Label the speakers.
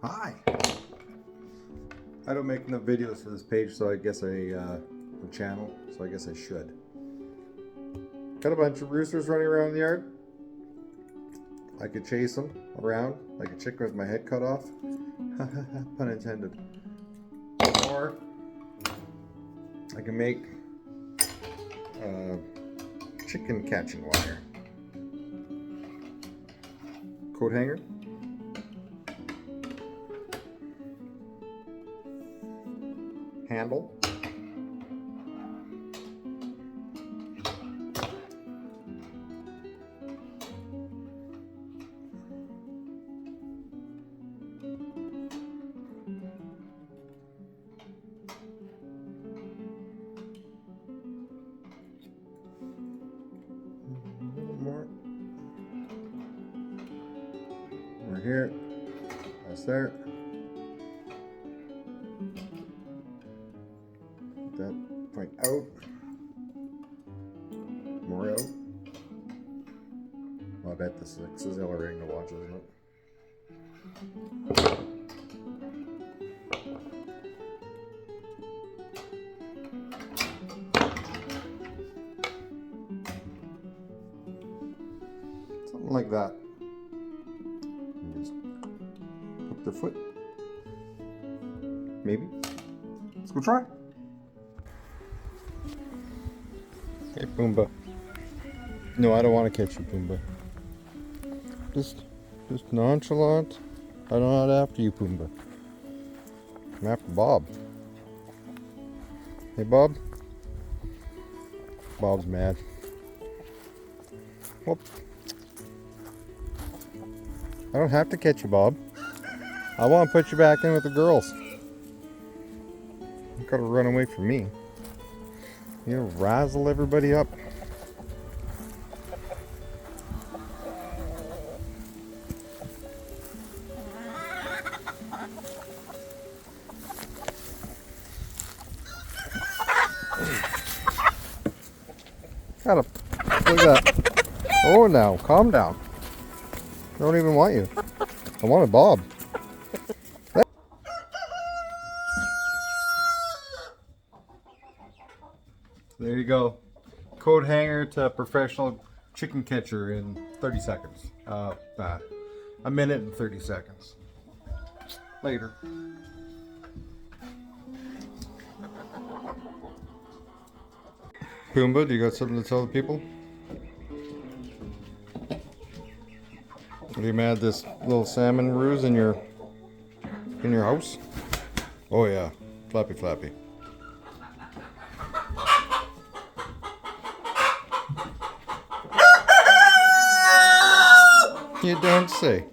Speaker 1: Hi. I don't make enough videos for this page, so I guess the channel, so I guess I should. Got a bunch of roosters running around the yard. I could chase them around like a chicken with my head cut off. Pun intended. Or I can make chicken catching wire. Coat hanger. Handle. A little more. Right here. That's there. That point out, more out. Well, I bet this is exhilarating to watch, isn't it? Something like that. And just hook their foot. Maybe. Let's go try. Hey, Pumbaa. No, I don't want to catch you, Pumbaa. Just nonchalant. I'm not after you, Pumbaa. I'm after Bob. Hey, Bob. Bob's mad. Whoop. I don't have to catch you, Bob. I want to put you back in with the girls. You gotta run away from me. You know, razzle everybody up. Gotta look at that. Oh, now calm down. I don't even want you. I wanted Bob. There you go. Coat hanger to professional chicken catcher in 30 seconds. A minute and 30 seconds. Later. Pumbaa, do you got something to tell the people? Are you mad this little salmon ruse in your house? Oh yeah, flappy flappy. You don't say.